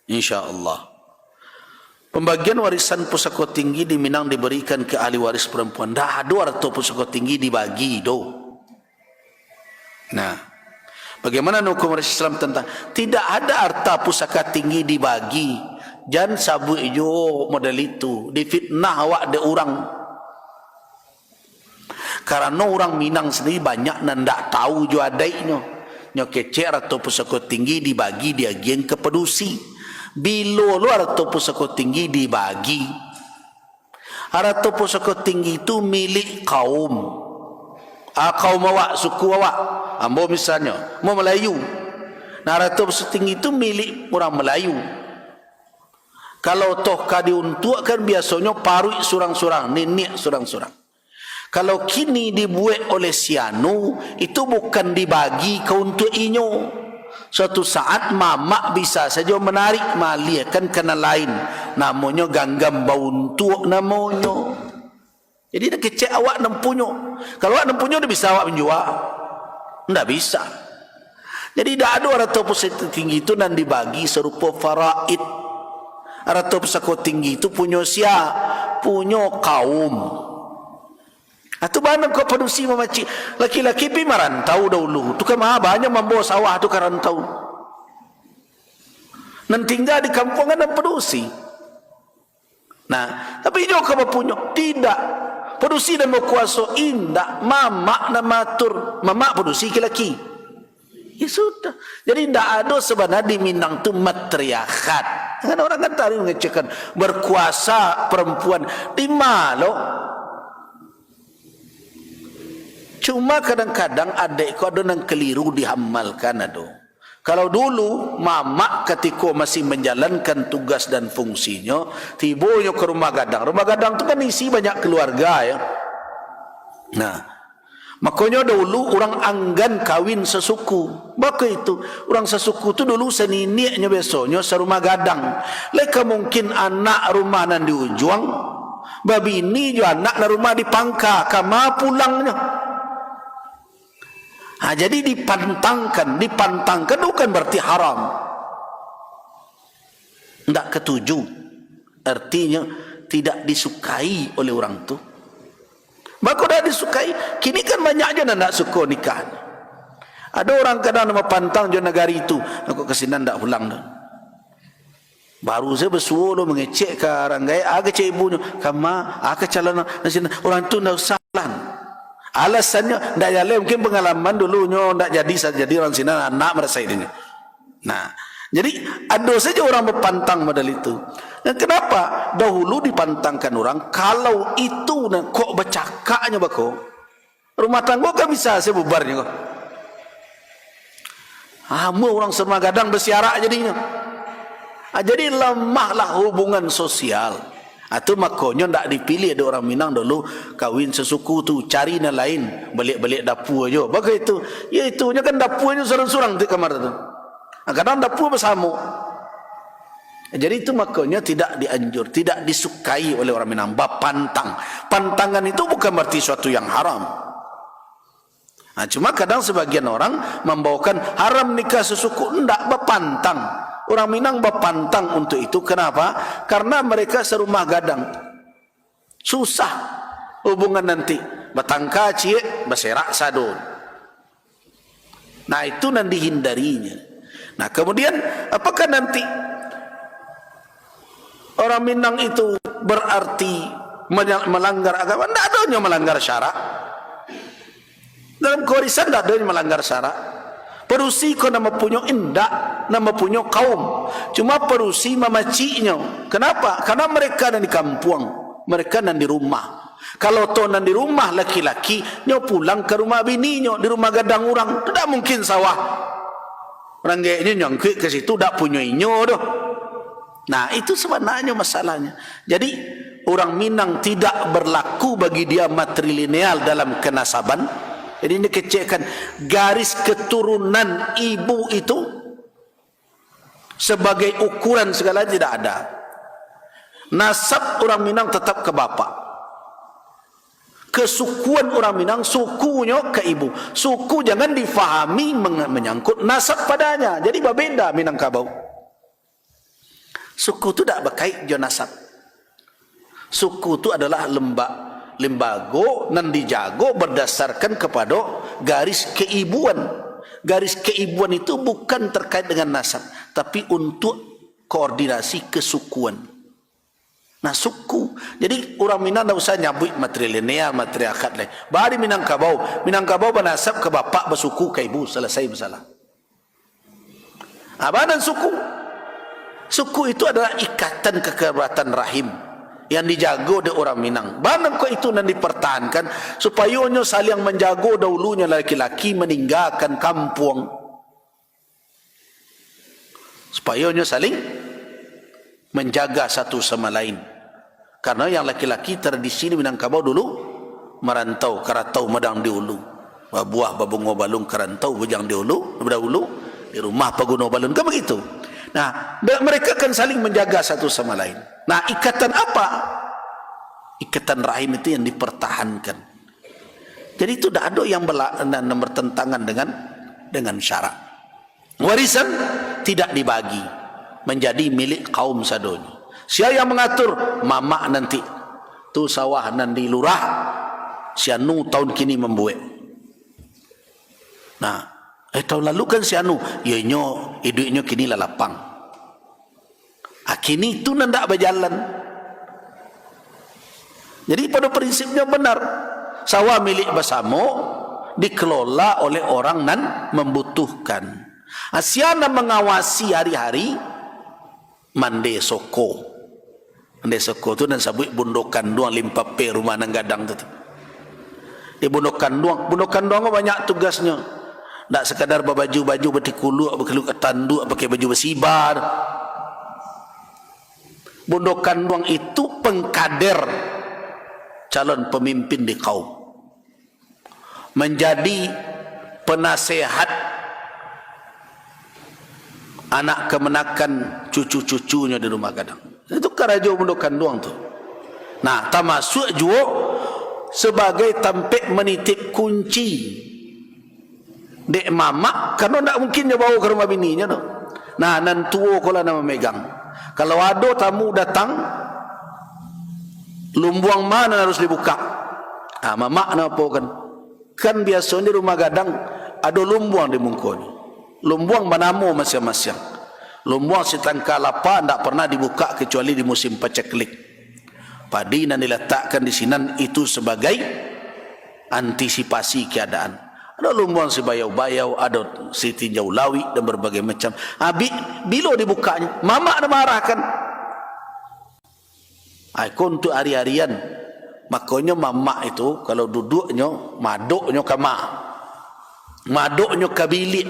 InsyaAllah. Pembagian warisan pusaka tinggi di Minang diberikan ke ahli waris perempuan. Dah ada harta pusaka tinggi dibagi do. Nah, bagaimana hukum Islam tentang tidak ada harta pusaka tinggi dibagi? Jangan sabu ijo model itu difitnah awak de orang. Karena orang Minang sendiri banyak nan ndak tahu jo adainya. Nyo kecek harta pusaka tinggi dibagi dia geng ke pedusi. Bila lu harta pusaka tinggi dibagi, harta pusaka tinggi itu milik kaum. Kaum awak, suku awak. Ambo misalnya, mau Melayu. Nah, harta pusaka tinggi itu milik orang Melayu. Kalau toh kadi untuk kan biasanya parui surang-surang, nenek surang-surang. Kalau kini dibuat oleh sianu, itu bukan dibagi ke untuk inyo. Suatu saat mamak bisa saja menarik malia kan kena lain, namanya ganggam bauntuk namanya. Jadi dia kecek awak nempunyo. Kalau awak nempunyo dia bisa awak menjual, tidak bisa. Jadi tidak ada harta pusaka tinggi itu dan dibagi serupa faraid. Harta pusaka tinggi itu punya siapa? Punya kaum. Atau mana kau pedusi memaci laki-laki pi marantau dahulu. Tu kan maha banyak membawa sawah tu karantau. Dan tinggal di kampung kan pedusi. Nah, tapi dia kau punya tidak. Pedusi dan berkuasa indah mamak dan matur. Mamak pedusi laki-laki. Ya sudah. Jadi tidak ada sebenarnya di Minang tu matriarkat. Kan orang kan tadi mengecekkan berkuasa perempuan di mana. Cuma kadang-kadang adik kau ada yang keliru dihamalkan ada. Kalau dulu mamak ketika masih menjalankan tugas dan fungsinya, tibonya ke rumah gadang. Rumah gadang itu kan isi banyak keluarga ya. Nah, makanya dulu orang anggan kawin sesuku. Maka itu orang sesuku itu dulu senineknya biasanya serumah gadang. Leka mungkin anak rumah nan di ujung, babi ini juga anak na rumah di pangka, kama pulangnya. Nah, jadi dipantangkan bukan berarti haram. Tidak ketujuh. Artinya tidak disukai oleh orang tu. Maka dah disukai. Kini kan banyak aja yang tidak suka nikah. Ada orang kadang nama pantang je negari itu. Aku kesinan tidak pulang dah. Baru saya bersuara mengecek ke orang gaya. Aga cek ibunya. Kama, aga calon. Orang tu tidak usah pulang. Alasannya tidak jalan, mungkin pengalaman dulunya tidak jadi orang sini anak merasa ini. Nah, jadi ada saja orang berpantang model itu. Dan kenapa dahulu dipantangkan orang? Kalau itu kok bercakapnya bako, rumah tangga kan bisa saya bubarnya kok. Mu orang serumah gadang bersiarak jadinya. Jadi lemahlah hubungan sosial. Atau makanya tak dipilih ada orang Minang dulu kawin sesuku tu cari yang lain balik-balik dapur aja. Bagaimana itu? Ya itunya kan dapurnya surang-surang di kamar tu. Kadang dapur bersama. Jadi itu makanya tidak dianjur, tidak disukai oleh orang Minang. Pantang. Pantangan itu bukan berarti suatu yang haram. Nah, cuma kadang sebagian orang membawakan haram nikah sesuku, tidak berpantang. Orang Minang berpantang untuk itu. Kenapa? Karena mereka serumah gadang. Susah hubungan nanti. Batangka cie, berserak sadun. Nah, itu nanti dihindarinya. Nah, kemudian apakah nanti orang Minang itu berarti melanggar agama? Tidak ada yang melanggar syarak. Dalam kewarisan tidak ada yang melanggar syarak. Perusi kau nama punya indak, nama punya kaum. Cuma perusi mamacinya. Kenapa? Karena mereka ada di kampung, mereka ada di rumah. Kalau tu ada di rumah laki-laki, nyo pulang ke rumah bininya, di rumah gadang orang. Tidak mungkin sawah. Orang gayanya nyangkut ke situ, tidak punya inyo doh. Nah, itu sebenarnya masalahnya. Jadi orang Minang tidak berlaku bagi dia matrilineal dalam kenasaban. Jadi ini kecekkan garis keturunan ibu itu sebagai ukuran segala tidak ada. Nasab orang Minang tetap ke bapa. Kesukuan orang Minang sukunya ke ibu. Suku jangan difahami menyangkut nasab padanya. Jadi berbeda Minangkabau. Suku tu tak berkait jo nasab. Suku tu adalah lembago nan dijago berdasarkan kepada garis keibuan. Garis keibuan itu bukan terkait dengan nasab, tapi untuk koordinasi kesukuan. Nah, suku. Jadi orang Minang tak usah nyabut materi linear, materi akad lain. Bari Minangkabau bernasab ke bapak bersuku ke ibu, selesai masalah. Apa dan suku? Suku itu adalah ikatan kekerabatan rahim yang dijago oleh orang Minang. Barang kau itu nan dipertahankan supaya nyo saling menjago dahulunya laki-laki meninggalkan kampung. Supaya nyo saling menjaga satu sama lain. Karena yang laki-laki tradisi di Minangkabau dulu merantau, karatau medang di ulu. Buah babungo balung kerantau bujang di ulu, berdahulu di rumah paguno balun, kan begitu. Nah, mereka kan saling menjaga satu sama lain. Nah, ikatan apa? Ikatan rahim itu yang dipertahankan. Jadi itu tidak ada yang bertentangan dengan syarak. Warisan tidak dibagi menjadi milik kaum sadonya. Siapa yang mengatur? Mama nanti. Tu sawah nan di lurah. Sianu tahun kini membuat. Nah, tahun lalu kan sianu. Ya hidupnya kini lalapang. Kini itu nan tak berjalan. Jadi pada prinsipnya benar. Sawah milik bersama dikelola oleh orang nan membutuhkan. Siapa mengawasi hari-hari? Mande soko. Mande soko tu dan sabut bundokan doang 5 pe rumah nang gadang tu. Di bundokan doang banyak tugasnya. Tak sekadar berbaju-baju bertikulu, berkeluk tanduk, pakai baju bersibar. Bundokan doang itu pengkader calon pemimpin di kaum. Menjadi penasehat anak kemenakan cucu-cucunya di rumah gadang. Itu karajo bundokan doang tu. Nah, termasuk juga sebagai tampik menitip kunci dek mamak, karena tak mungkin dia bawa ke rumah bininya tu. Nah, nan tua kalau nama megang. Kalau ada tamu datang, lumbuang mana harus dibuka? Mamak napa kan? Kan biasanya di rumah gadang ada lumbuang di mungkoni. Lumbuang menamo masing-masing. Lumbuang setangka lapa tak pernah dibuka kecuali di musim paceklik. Padi yang diletakkan di sini itu sebagai antisipasi keadaan. Ada lumbuang sebayau-bayau, ada setinjau lawi dan berbagai macam. Bila dibukanya, mama ada marahkan. Untuk hari-harian, makanya mama itu kalau duduknya, maduknya ke mak. Maduknya ke bilik.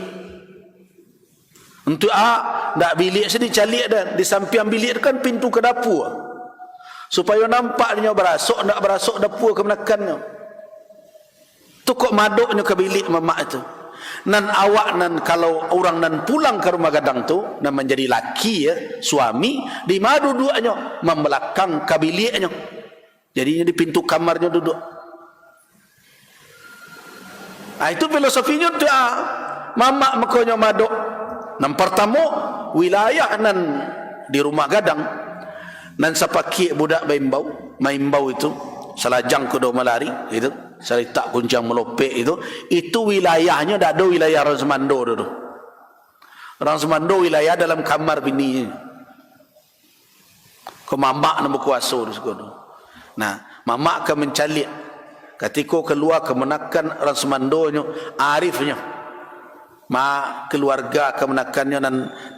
Untuk tak bilik sini calik dah. Di samping bilik kan pintu ke dapur. Supaya nampaknya berasuk, nak berasuk dapur kemenakannya. Tu kok maduknya ke bilik mamak itu. Nan awak nan kalau orang nan pulang ke rumah gadang tu, nan menjadi laki ya, suami, di mana duduknya? Membelakang ke biliknya. Jadinya di pintu kamarnya duduk. Itu filosofinya tu. Mamak makanya maduk. Nan pertama wilayah nan di rumah gadang nan sapaki budak maimbau itu salajang kudo malari itu salita kuncang melopek itu wilayahnya dak ada wilayah orang Semando dulu. Orang Semando wilayah dalam kamar bini. Ko mamak nak berkuasa di situ. Nah, mamak ke mencalik ketika keluar kemenakan orang Semandonyo arifnya. Keluarga kemenakannya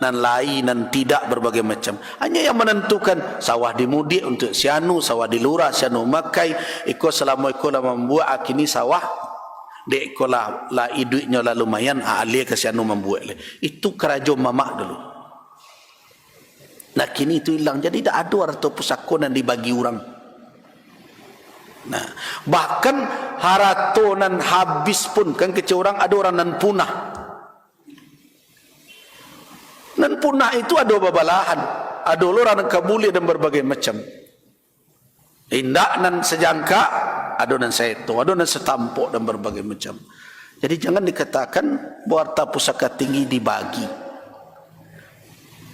nan lain nan tidak berbagai macam. Hanya yang menentukan sawah dimudik untuk sianu, sawah dilurah sianu makai, ikut selama ikut lah membuat akini sawah dek ikut lah iduknya lah lumayan ahli ke sianu membuat le. Itu kerajaan mamak dulu. Nah kini itu hilang, jadi tak ada harta pusaka yang dibagi orang. Nah bahkan harta nan habis pun kan kecil orang ada orang nan punah. Dan punah itu ada babalahan, ada orang kabuli dan berbagai macam. Indak nan sejangka, ada nan seto, ada nan setampuk dan berbagai macam. Jadi jangan dikatakan bahwa harta pusaka tinggi dibagi.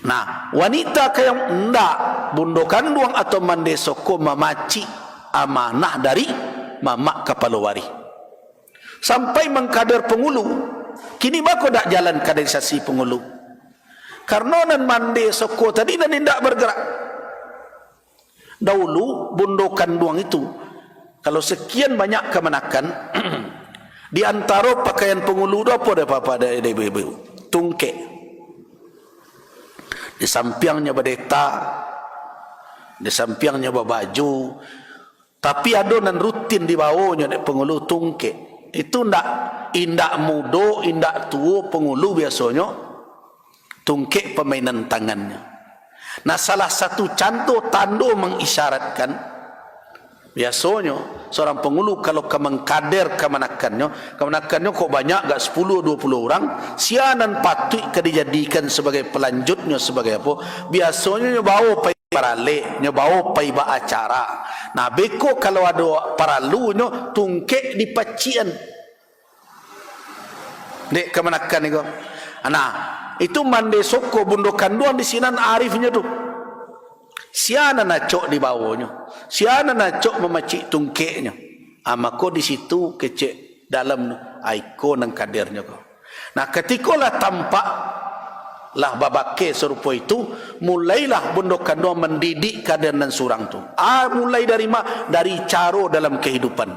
Nah, wanita yang ndak bundo kanduang atau mande soko memaci amanah dari mamak kepala wari sampai mengkader pengulu. Kini bako dak jalan kaderisasi pengulu karena nan mande soko tadi nan ndak bergerak. Dahulu bundo kanduang itu kalau sekian banyak kemenakan di antara pakaian pengulu itu apa ada ibu-ibu tungke. Di sampingnya berdeta, di sampingnya baju, tapi ada nan rutin di bawahnya dek pengulu tungke. Itu indak mudo, indak tua pengulu biasanya tungke permainan tangannya. Nah, salah satu contoh tanda mengisyaratkan biasanya seorang pengulu kalau mengkader kemenakannya kok banyak gak 10-20 orang sianan patut dijadikan sebagai pelanjutnya sebagai apa biasanya nyobawa pai parale nyobawa pai ba acara. Nah beko kalau ada paralunya tungke di pacian dek kemenakan itu. Nah itu mande soko bundo kanduan di sinan arifnya tuh siana nacok di bawahnya, siana nacok memacik tungkeknya. Maka di situ kecek dalam aiko nang kadernya kau. Nah, ketikalah tampak lah babake serupa itu, mulailah bundo kanduan mendidik kader dan surang tu. Mulai dari dari caro dalam kehidupan.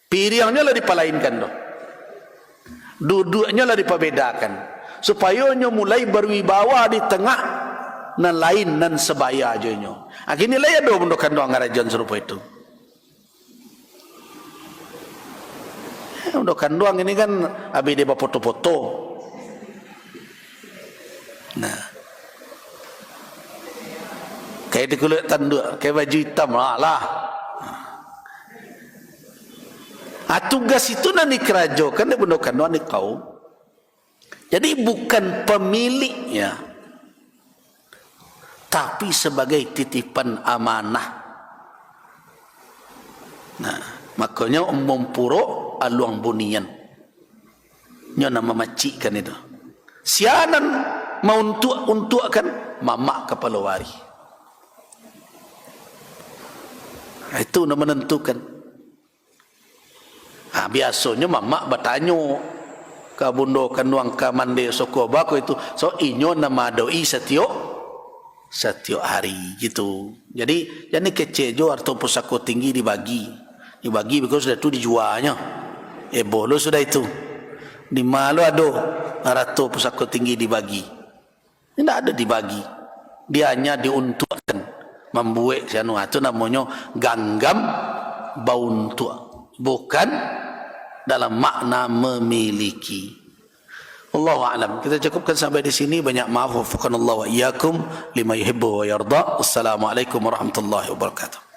Piriangnya lah dipalainkan doh. Duduknya lah diperbedakan supaya nya mulai berwibawa di tengah nan lain nan sebaya aja nyo. Agini lah ya do bundo kanduang ngarajan serupa itu. Bundo kanduang ini kan abi dia foto-foto. Nah, kayak di kulit tanduk, kayak baju hitam lah. Tugas itu nanti kerajokan di bundo kanduang di kaum. Jadi bukan pemiliknya, tapi sebagai titipan amanah. Nah, makanya mempuro aluang bunian. Nya nama macikan itu. Sianan mau untukkan mamak kepala wari. Itu nama menentukan. Biasanya mamak bertanya ke bundo kanduang ke mande soko bako itu. So inyo nama doi setiap hari gitu. Jadi kecil jo atau pusako tinggi dibagi because sudah itu dijualnya. Bolo sudah itu. Di malu ada atau pusako tinggi dibagi. Tidak ada dibagi. Dia hanya diuntukkan. Membuat sianu itu namanya ganggam bauntuk. Bukan dalam makna memiliki. Allahu a'lam. Kita cukupkan sampai di sini. Banyak maaf. Wafakanallahu wa iyyakum lima yuhibbu wa yarda. Wassalamualaikum warahmatullahi wabarakatuh.